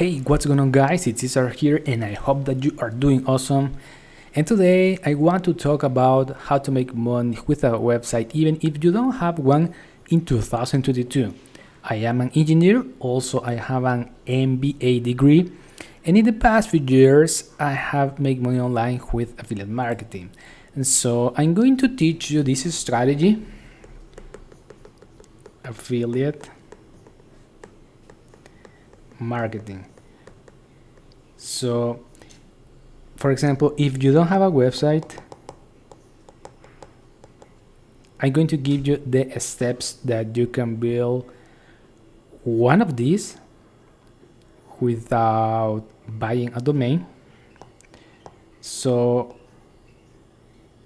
Hey, what's going on, guys? It's Cesar here, and I hope that you are doing awesome. And today I want to talk about how to make money with a website, even if you don't have one in 2022. I am an engineer, also, I have an MBA degree, and in the past few years, I have made money online with affiliate marketing. And so I'm going to teach you this strategy, affiliate marketing. So, for example, if you don't have a website, I'm going to give you the steps that you can build one of these without buying a domain. So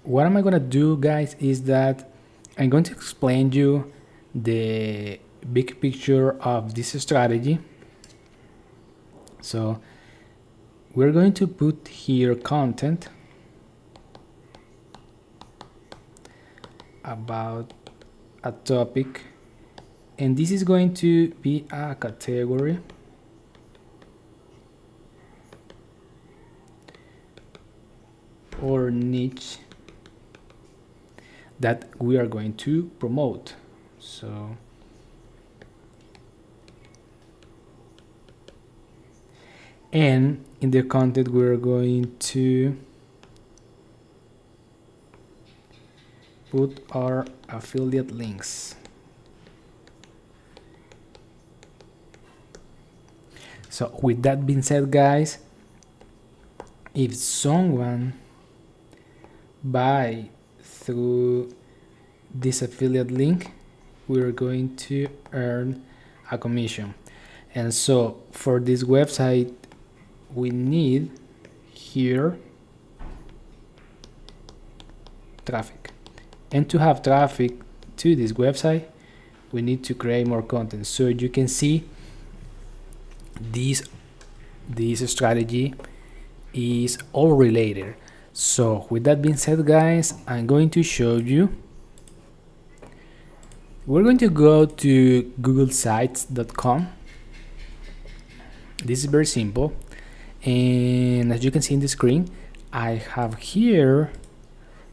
what am I going to do, guys, is that I'm going to explain you the big picture of this strategy. So we're going to put here content about a topic, and this is going to be a category or niche that we are going to promote. So and in the content we're going to put our affiliate links. So with that being said, guys, if someone buy through this affiliate link, we're going to earn a commission. And so for this website, we need here traffic, and to have traffic to this website we need to create more content. So you can see this strategy is all related. So with that being said, guys, I'm going to show you. We're going to go to googlesites.com. This is very simple, and as you can see in the screen, I have here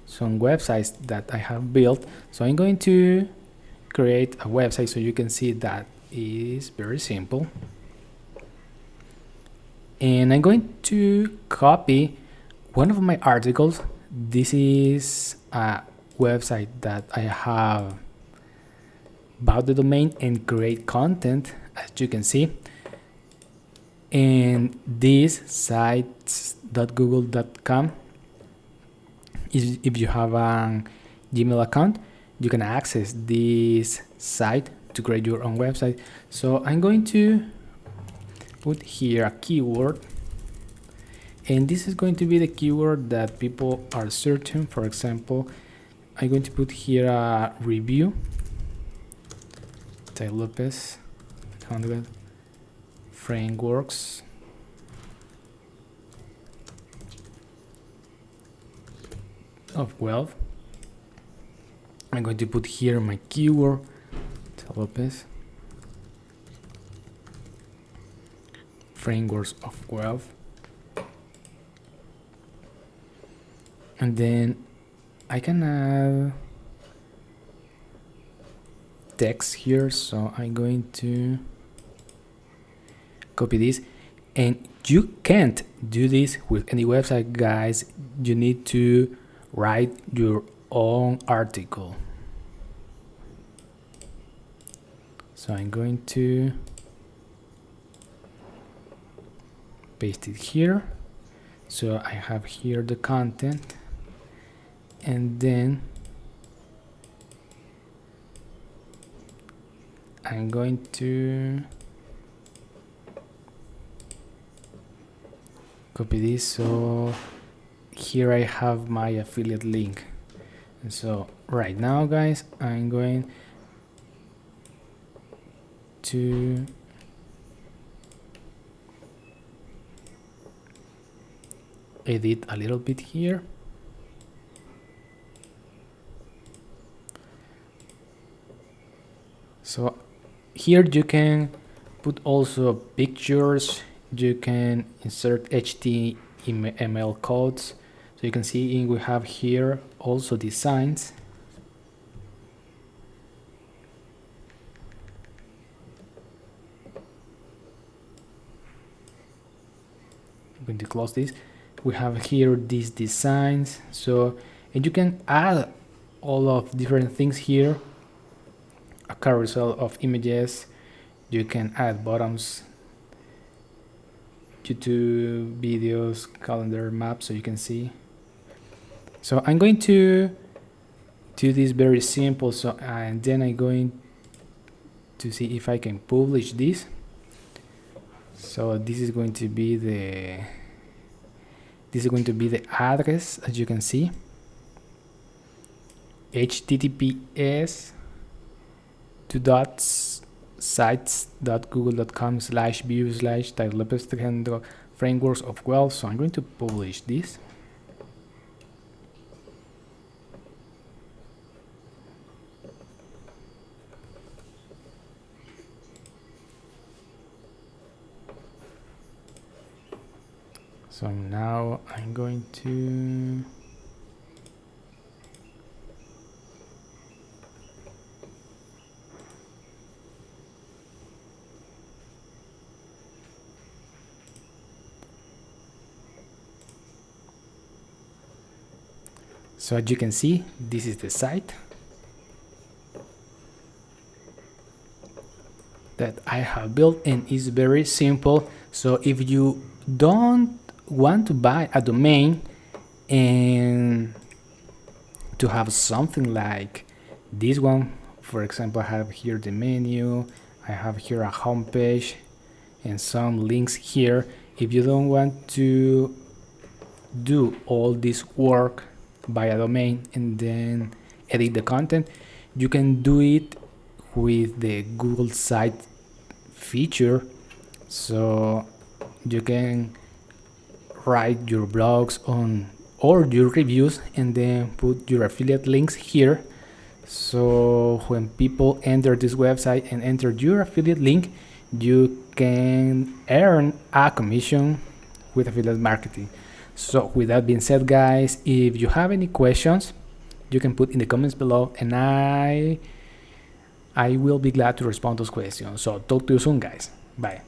some websites that I have built. So I'm going to create a website so you can see that is very simple. And I'm going to copy one of my articles. This is a website that I have bought the domain and create content, as you can see. And this sites.google.com, if you have a Gmail account, you can access this site to create your own website. So I'm going to put here a keyword, and this is going to be the keyword that people are searching. For example, I'm going to put here a review, Tai Lopez, 100 frameworks of wealth. I'm going to put here my keyword, Tai Lopez, frameworks of wealth, and then I can add text here. So I'm going to copy this, and you can't do this with any website, guys. You need to write your own article. So I'm going to paste it here. So I have here the content, and then I'm going to copy this. So here I have my affiliate link. And so right now, guys, I'm going to edit a little bit here. So here you can put also pictures you can insert HTML codes. So you can see we have here also designs. I'm going to close this. We have here these designs. So, and you can add all of different things here. A carousel of images. You can add buttons, YouTube videos, calendar, maps, so you can see. So I'm going to do this very simple. So and then I'm going to see if I can publish this. So this is going to be the address, as you can see. https sites.google.com/view/frameworks of wealth. So I'm going to publish this. So now I'm going to So as you can see, this is the site that I have built, and it's very simple. So if you don't want to buy a domain and to have something like this one, for example, I have here the menu, I have here a home page and some links here. If you don't want to do all this work by a domain and then edit the content, you can do it with the Google site feature. So you can write your blogs on or your reviews and then put your affiliate links here. So when people enter this website and enter your affiliate link, you can earn a commission with affiliate marketing. So with that being said, guys, if you have any questions, you can put in the comments below, and I will be glad to respond to those questions. So talk to you soon, guys. Bye.